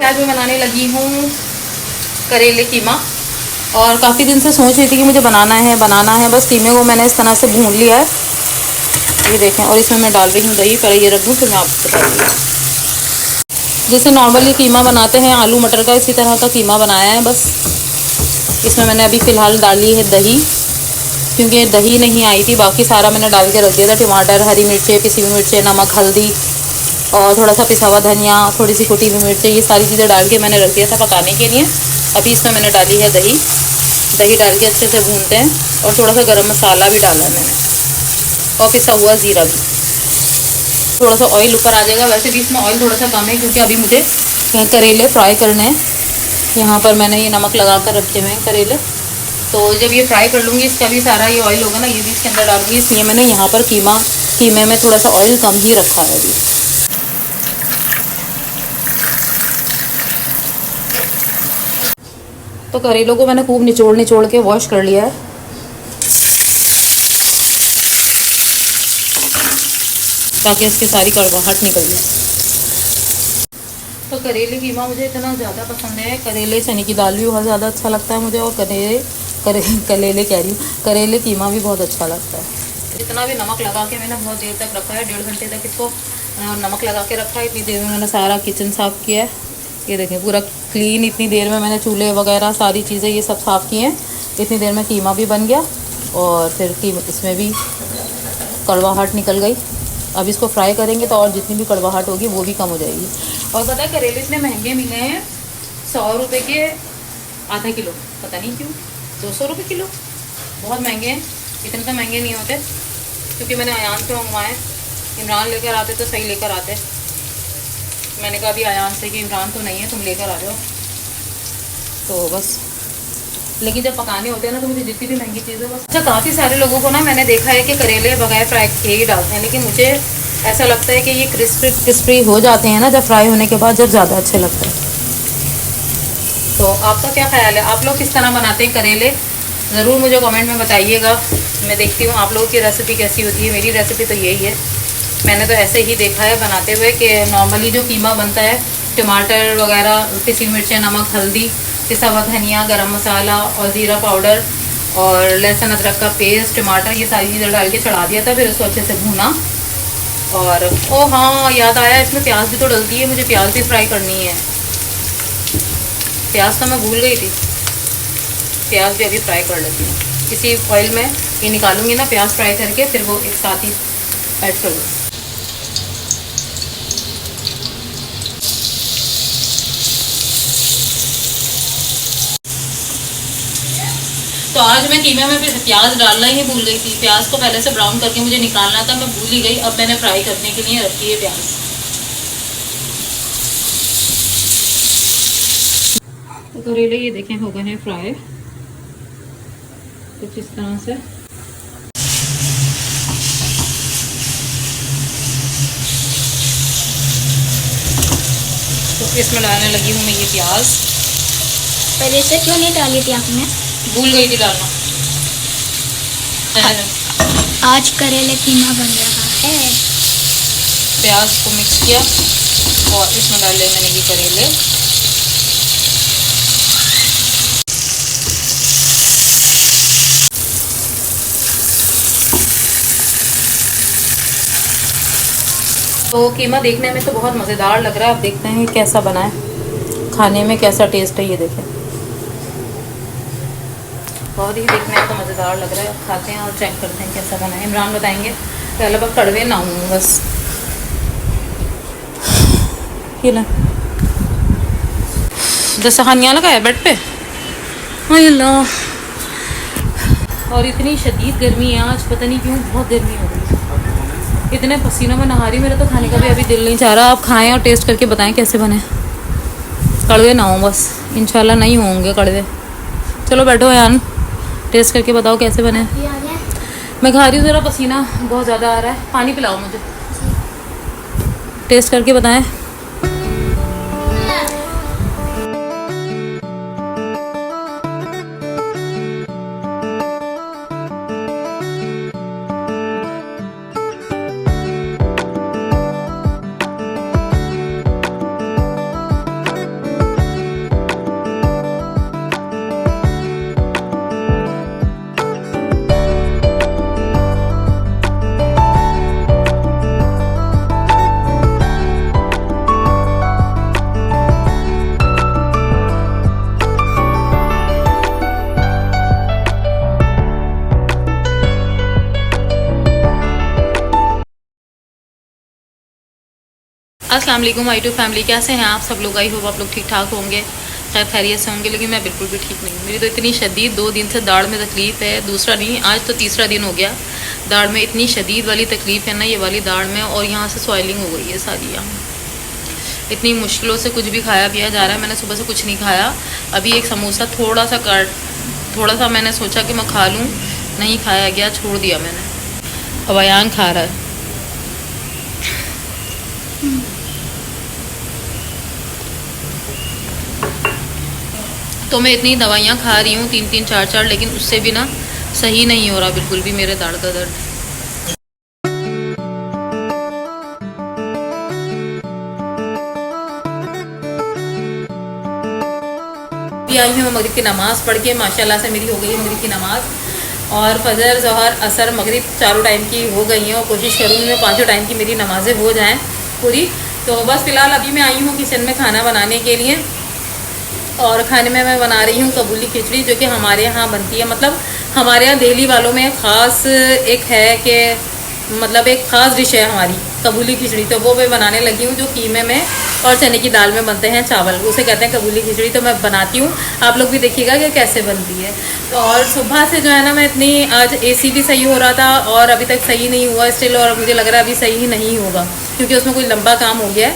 आज मैं बनाने लगी हूँ करेले कीमा। और काफ़ी दिन से सोच रही थी कि मुझे बनाना है। बस कीमे को मैंने इस तरह से भून लिया है, ये देखें। और इसमें मैं डाल रही हूँ दही। पहले ये रख दूँ फिर मैं आपको बताऊँगी। जैसे नॉर्मली कीमा बनाते हैं आलू मटर का, इसी तरह का कीमा बनाया है बस। इसमें मैंने अभी फ़िलहाल डाली है दही, क्योंकि दही नहीं आई थी। बाकी सारा मैंने डाल के रख दिया था, टमाटर, हरी मिर्चें, पिसी हुई मिर्चें, नमक, हल्दी और थोड़ा सा पिसा हुआ धनिया, थोड़ी सी कुटी हुई मिर्चें, ये सारी चीज़ें डाल के मैंने रख दिया था पकाने के लिए। अभी इसमें मैंने डाली है दही। दही डाल के अच्छे से भूनते हैं। और थोड़ा सा गरम मसाला भी डाला है मैंने, और पिसा हुआ ज़ीरा भी। थोड़ा सा ऑयल ऊपर आ जाएगा। वैसे भी इसमें ऑयल थोड़ा सा कम है, क्योंकि अभी मुझे करेले फ्राई करने हैं। यहाँ पर मैंने ये नमक लगा कर रखे हुए हैं करेले, तो जब ये फ्राई कर लूँगी इसका भी सारा ये ऑयल होगा ना, ये भी इसके अंदर डालूंगी। इसलिए मैंने यहाँ पर कीमे में थोड़ा सा ऑयल कम ही रखा है अभी। तो करेलों को मैंने खूब निचोड़ के वॉश कर लिया है, ताकि इसकी सारी कड़वाहट निकल जाए। तो करेले कीमा मुझे इतना ज़्यादा पसंद है। करेले चने की दाल भी बहुत ज़्यादा अच्छा लगता है मुझे, और करेले कह रही हूँ, करेले कीमा भी बहुत अच्छा लगता है। जितना भी नमक लगा के मैंने बहुत देर तक रखा है, 1.5 घंटे तक इसको नमक लगा के रखा है। इतनी देर में मैंने सारा किचन साफ़ किया है, ये देखें पूरा क्लीन। इतनी देर में मैंने चूल्हे वगैरह सारी चीज़ें ये सब साफ़ की हैं। इतनी देर में कीमा भी बन गया, और फिर इसमें भी कड़वाहट निकल गई। अब इसको फ्राई करेंगे तो और जितनी भी कड़वाहट होगी वो भी कम हो जाएगी। और पता है करेले इतने महंगे मिले हैं, 100 रुपये के आधा किलो, पता नहीं क्यों 200 रुपये किलो, बहुत महंगे हैं। इतने तो महंगे नहीं होते, क्योंकि मैंने अयान से मंगवाए। इमरान लेकर आते तो सही लेकर आते। मैंने कहा अभी अयान से कि इमरान तो नहीं है, तुम लेकर आ जाओ। तो बस, लेकिन जब पकाने होते हैं ना तो मुझे जितनी भी महंगी चीज़ें बस। अच्छा, काफ़ी सारे लोगों को ना मैंने देखा है कि करेले बगैर फ्राई किए ही डालते हैं, लेकिन मुझे ऐसा लगता है कि ये क्रिस्पी हो जाते हैं ना जब फ्राई होने के बाद, जब ज़्यादा अच्छे लगते हैं। तो आपका क्या ख्याल है? आप लोग किस तरह बनाते हैं करेले? ज़रूर मुझे कमेंट में बताइएगा। मैं देखती हूँ आप लोगों की रेसिपी कैसी होती है। मेरी रेसिपी तो यही है, मैंने तो ऐसे ही देखा है बनाते हुए कि नॉर्मली जो कीमा बनता है, टमाटर वगैरह, पिसी मिर्चें, नमक, हल्दी, पिसा हुआ धनिया, गरम मसाला और ज़ीरा पाउडर और लहसुन अदरक का पेस्ट, टमाटर, ये सारी चीज़ें डाल के चढ़ा दिया था। फिर उसको अच्छे से भूना। और ओ हाँ, याद आया, इसमें प्याज भी तो डलती है, मुझे प्याज भी फ्राई करनी है। प्याज तो मैं भूल गई थी, प्याज भी अभी फ्राई कर लेती हूँ। इसी ऑयल में ये निकालूंगी ना प्याज फ्राई करके, फिर वो एक साथ ही ऐड कर दूँगी। तो आज मैं कीमे में भी प्याज डालना ही भूल गई थी। प्याज को पहले से ब्राउन करके मुझे निकालना था, मैं भूल ही गई। अब मैंने फ्राई करने के लिए रखी है प्याज। तो करेले ये देखें हो गए हैं फ्राई कुछ इस तरह से। तो इसमें डालने लगी हूँ मैं ये प्याज। पहले से क्यों नहीं डाली थी आपने? भूल गई थी डालना। आज करेले कीमा बन रहा है। प्याज को मिक्स किया और इसमें डाले मैंने ये करेले। तो कीमा देखने में तो बहुत मज़ेदार लग रहा है। अब देखते हैं कैसा बना है, खाने में कैसा टेस्ट है। ये देखें, बहुत ही देखने में तो मज़ेदार लग रहा है। अब खाते हैं और चेक करते हैं कैसा बना है। इमरान बताएंगे। पहले बस कड़वे ना हूँ बस। ये ना दस्तरखानियाँ लगा है बेड पे। अल्लाह, और इतनी शदीद गर्मी है आज, पता नहीं क्यों बहुत गर्मी हो रही है। इतने पसीनों में नहा रही, मेरा तो खाने का भी अभी दिल नहीं चाह रहा। आप खाएं और टेस्ट करके बताएं कैसे बने। कड़वे ना हो बस, इंशाल्लाह नहीं होंगे कड़वे। चलो बैठो यान, टेस्ट करके बताओ कैसे बने। मैं खा रही हूँ, ज़रा पसीना बहुत ज़्यादा आ रहा है। पानी पिलाओ मुझे, टेस्ट करके बताएं। अस्सलाम वालेकुम आई टू फैमिली, कैसे हैं आप सब लोग? आई होप आप लोग ठीक ठाक होंगे, खैर खैरियत से होंगे। लेकिन मैं बिल्कुल भी ठीक नहीं हूँ। मेरी तो इतनी शदीद 2 दिन से दाढ़ में तकलीफ़ है, दूसरा नहीं आज तो तीसरा दिन हो गया। दाढ़ में इतनी शदीद वाली तकलीफ़ है ना, ये वाली दाढ़ में, और यहाँ से सॉइलिंग हो गई है सारी। यहाँ इतनी मुश्किलों से कुछ भी खाया पिया जा रहा है। मैंने सुबह से कुछ नहीं खाया। अभी एक समोसा थोड़ा सा मैंने सोचा कि मैं खा लूँ, नहीं खाया गया, छोड़ दिया मैंने। अब अयान खा रहा है। तो मैं इतनी दवाइयाँ खा रही हूँ 3-3 4-4, लेकिन उससे भी ना सही नहीं हो रहा बिल्कुल भी मेरे दाढ़ का दर्द। अभी आई हूँ मैं मगरिब की नमाज़ पढ़ के, माशाल्लाह से मेरी हो गई है मगरिब की नमाज़, और फजर ज़ोहर असर मगरिब चारों टाइम की हो गई हैं, और कोशिश करूँगी मैं 5 टाइम की मेरी नमाज़ें हो जाएँ पूरी। तो बस फ़िलहाल अभी मैं आई हूँ किचन में खाना बनाने के लिए, और खाने में मैं बना रही हूँ कबूली खिचड़ी, जो कि हमारे यहाँ बनती है। मतलब हमारे यहाँ दिल्ली वालों में ख़ास एक है कि मतलब एक ख़ास डिश है हमारी कबूली खिचड़ी। तो वो मैं बनाने लगी हूँ, जो कीमे में और चने की दाल में बनते हैं चावल, उसे कहते हैं कबूली खिचड़ी। तो मैं बनाती हूँ, आप लोग भी देखिएगा कि कैसे बनती है। तो और सुबह से जो है ना, मैं इतनी आज AC भी सही हो रहा था और अभी तक सही नहीं हुआ स्टिल, और मुझे लग रहा है अभी सही ही नहीं होगा, क्योंकि उसमें कोई लंबा काम हो गया है।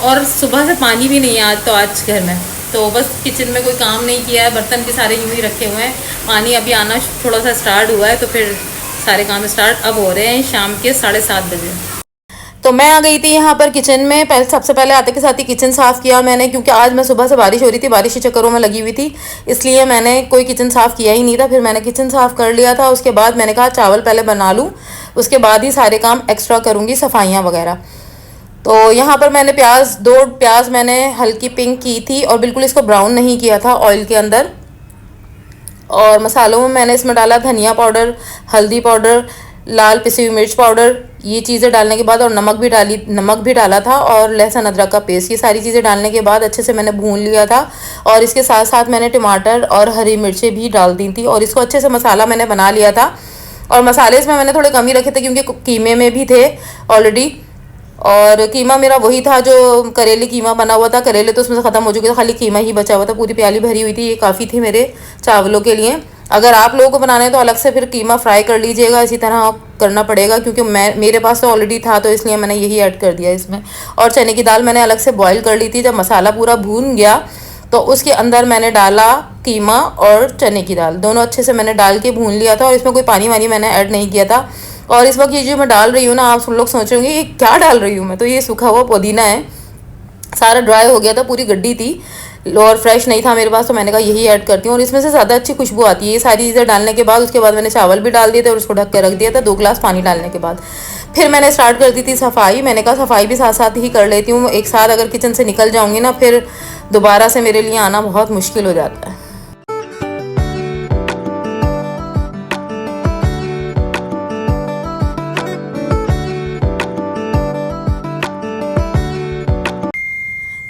और सुबह से पानी भी नहीं है आज घर में। तो बस किचन में कोई काम नहीं किया है, बर्तन भी सारे यूँ ही रखे हुए हैं। पानी अभी आना थोड़ा सा स्टार्ट हुआ है, तो फिर सारे काम स्टार्ट अब हो रहे हैं शाम के 7:30 बजे। तो मैं आ गई थी यहाँ पर किचन में। सबसे पहले आते के साथ ही किचन साफ़ किया मैंने, क्योंकि आज मैं सुबह से बारिश हो रही थी, बारिश के चक्करों में लगी हुई थी, इसलिए मैंने कोई किचन साफ़ किया ही नहीं था। फिर मैंने किचन साफ़ कर लिया था। उसके बाद मैंने कहा चावल पहले बना लूँ, उसके बाद ही सारे काम एक्स्ट्रा करूँगी, सफाइयाँ वगैरह। तो यहाँ पर मैंने 2 प्याज मैंने हल्की पिंक की थी, और बिल्कुल इसको ब्राउन नहीं किया था ऑयल के अंदर। और मसालों में मैंने इसमें डाला धनिया पाउडर, हल्दी पाउडर, लाल पिसी हुई मिर्च पाउडर, ये चीज़ें डालने के बाद, और नमक भी डाला था, और लहसुन अदरक का पेस्ट। ये सारी चीज़ें डालने के बाद अच्छे से मैंने भून लिया था। और इसके साथ साथ मैंने टमाटर और हरी मिर्चें भी डाल दी थी, और इसको अच्छे से मसाला मैंने बना लिया था। और मसाले इसमें मैंने थोड़े कम ही रखे थे, क्योंकि कीमे में भी थे ऑलरेडी। और कीमा मेरा वही था जो करेले कीमा बना हुआ था। करेले तो उसमें से ख़त्म हो चुके थे, खाली कीमा ही बचा हुआ था। पूरी प्याली भरी हुई थी, ये काफ़ी थी मेरे चावलों के लिए। अगर आप लोगों को बनाना है तो अलग से फिर कीमा फ्राई कर लीजिएगा, इसी तरह करना पड़ेगा, क्योंकि मेरे पास तो ऑलरेडी था, तो इसलिए मैंने यही ऐड कर दिया इसमें। और चने की दाल मैंने अलग से बॉईल कर ली थी। जब मसाला पूरा भून गया तो उसके अंदर मैंने डाला कीमा और चने की दाल, दोनों अच्छे से मैंने डाल के भून लिया था, और इसमें कोई पानी वानी मैंने ऐड नहीं किया था। और इस वक्त ये जो मैं डाल रही हूँ ना, आप सब लोग सोच रहे होंगे ये क्या डाल रही हूँ मैं, तो ये सूखा हुआ पुदीना है। सारा ड्राई हो गया था, पूरी गड्डी थी और फ्रेश नहीं था मेरे पास, तो मैंने कहा यही ऐड करती हूँ, और इसमें से ज़्यादा अच्छी खुशबू आती है। ये सारी चीज़ें डालने के बाद उसके बाद मैंने चावल भी डाल दिए थे, और उसको ढक के रख दिया था 2 गिलास पानी डालने के बाद। फिर मैंने स्टार्ट कर दी थी सफाई। मैंने कहा सफाई भी साथ साथ ही कर लेती हूँ, एक साथ अगर किचन से निकल जाऊँगी ना, फिर दोबारा से मेरे लिए आना बहुत मुश्किल हो जाता है।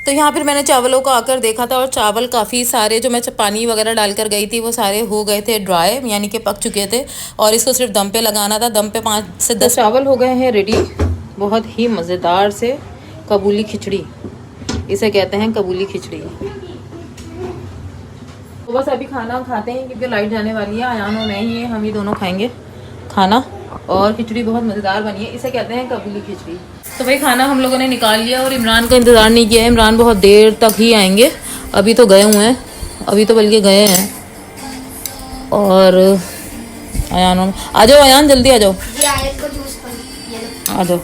तो यहाँ फिर मैंने चावलों को आकर देखा था, और चावल काफ़ी सारे जो मैं पानी वगैरह डालकर गई थी वो सारे हो गए थे ड्राई, यानी कि पक चुके थे, और इसको सिर्फ दम पे लगाना था। दम पे 5 से 10 चावल हो गए हैं रेडी। बहुत ही मज़ेदार से कबूली खिचड़ी, इसे कहते हैं कबूली खिचड़ी। तो बस अभी खाना खाते हैं, क्योंकि लाइट जाने वाली है। अयान और मैं ही हैं, हम ही दोनों खाएंगे खाना, और खिचड़ी बहुत मज़ेदार बनी है, इसे कहते हैं कबूली खिचड़ी। तो भाई खाना हम लोगों ने निकाल लिया, और इमरान का इंतज़ार नहीं किया है। इमरान बहुत देर तक ही आएंगे, अभी तो गए हुए हैं, अभी तो बल्कि गए हैं। और अयान, आ जाओ अयान, जल्दी आ जाओ, आ जाओ।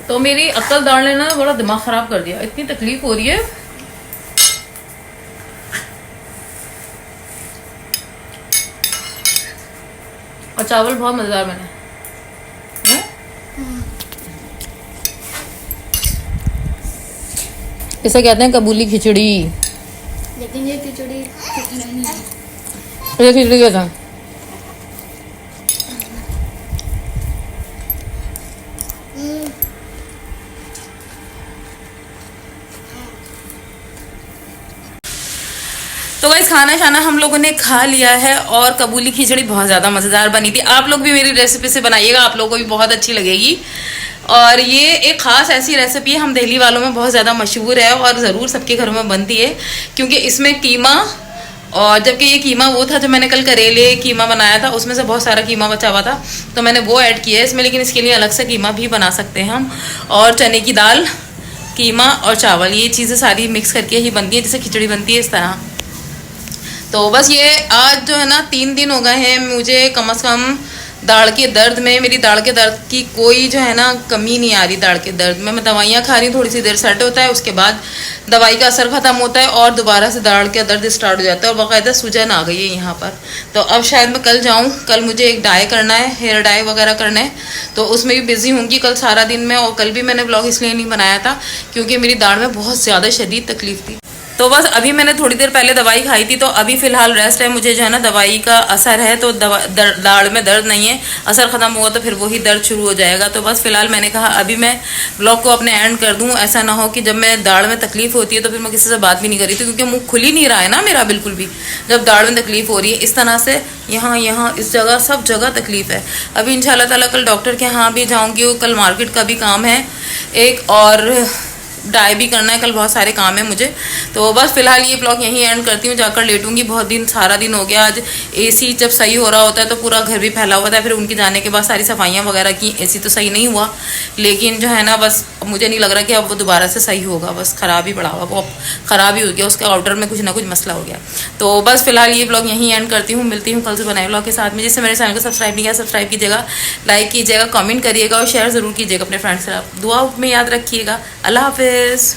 तो मेरी अक्ल दाढ़ ने ना बड़ा दिमाग ख़राब कर दिया, इतनी तकलीफ हो रही है। और चावल बहुत मज़ेदार बने। इसे कहते हैं कबूली खिचड़ी। लेकिन ये खिचड़ी नहीं है, ये खिचड़ी कहते हैं। तो गाइस खाना शाना हम लोगों ने खा लिया है और कबूली खिचड़ी बहुत ज़्यादा मज़ेदार बनी थी। आप लोग भी मेरी रेसिपी से बनाइएगा, आप लोगों को भी बहुत अच्छी लगेगी। और ये एक ख़ास ऐसी रेसिपी है, हम दिल्ली वालों में बहुत ज़्यादा मशहूर है और ज़रूर सबके घरों में बनती है, क्योंकि इसमें कीमा, और जबकि ये कीमा वो था जो मैंने कल करेले कीमा बनाया था, उसमें से बहुत सारा कीमा बचा हुआ था तो मैंने वो ऐड किया है इसमें, लेकिन इसके लिए अलग से कीमा भी बना सकते हैं हम। और चने की दाल, कीमा और चावल, ये चीज़ें सारी मिक्स करके ही बनती है, जैसे खिचड़ी बनती है इस तरह। तो बस ये आज जो है ना 3 दिन हो गए हैं मुझे कम से कम दाढ़ के दर्द में, मेरी दाढ़ के दर्द की कोई जो है ना कमी नहीं आ रही। दाढ़ के दर्द में मैं दवाइयाँ खा रही हूँ, थोड़ी सी देर सेट होता है, उसके बाद दवाई का असर ख़त्म होता है और दोबारा से दाढ़ का दर्द स्टार्ट हो जाता है और बाकायदा सूजन आ गई है यहाँ पर। तो अब शायद मैं कल जाऊँ, कल मुझे एक डाई करना है, हेयर डाई वगैरह करना है, तो उसमें भी बिज़ी होंगी कल सारा दिन में। और कल भी मैंने व्लॉग इसलिए नहीं बनाया था क्योंकि मेरी दाढ़ में बहुत ज़्यादा शदीद तकलीफ थी। तो बस अभी मैंने थोड़ी देर पहले दवाई खाई थी, तो अभी फ़िलहाल रेस्ट है मुझे, जो है ना दवाई का असर है, तो दाढ़ में दर्द नहीं है, असर ख़त्म हुआ तो फिर वही दर्द शुरू हो जाएगा। तो बस फ़िलहाल मैंने कहा अभी मैं ब्लॉग को अपने एंड कर दूं, ऐसा ना हो कि जब मैं दाढ़ में तकलीफ़ होती है तो फिर मैं किसी से बात भी नहीं करी थी, क्योंकि मुँह खुल ही नहीं रहा है ना मेरा बिल्कुल भी, जब दाढ़ में तकलीफ़ हो रही है इस तरह से, यहाँ इस जगह सब जगह तकलीफ़ है। अभी इंशाल्लाह ताला कल डॉक्टर के यहाँ भी जाऊँगी, कल मार्केट का भी काम है एक, और डाई भी करना है, कल बहुत सारे काम है मुझे। तो बस फिलहाल ये ब्लॉग यहीं एंड करती हूँ, जाकर लेटूंगी। बहुत दिन सारा दिन हो गया, आज एसी जब सही हो रहा होता है तो पूरा घर भी फैला हुआ था, फिर उनके जाने के बाद सारी सफाइयाँ वगैरह की, एसी तो सही नहीं हुआ, लेकिन जो है ना बस मुझे नहीं लग रहा कि अब वो दोबारा से सही होगा, बस ख़राब ही पड़ा हुआ, वो ख़राब ही हो गया, उसके आउटर में कुछ ना कुछ मसला हो गया। तो बस फिलहाल ये ब्लॉग यहीं एंड करती हूँ, मिलती हूँ कल से बनाए ब्लॉग के साथ में। जिससे मेरे चैनल को सब्सक्राइब नहीं किया सब्सक्राइब कीजिएगा, लाइक कीजिएगा, कमेंट करिएगा और शेयर ज़रूर कीजिएगा अपने फ्रेंड्स से। दुआ में याद रखिएगा। अल्लाह हाफिज़।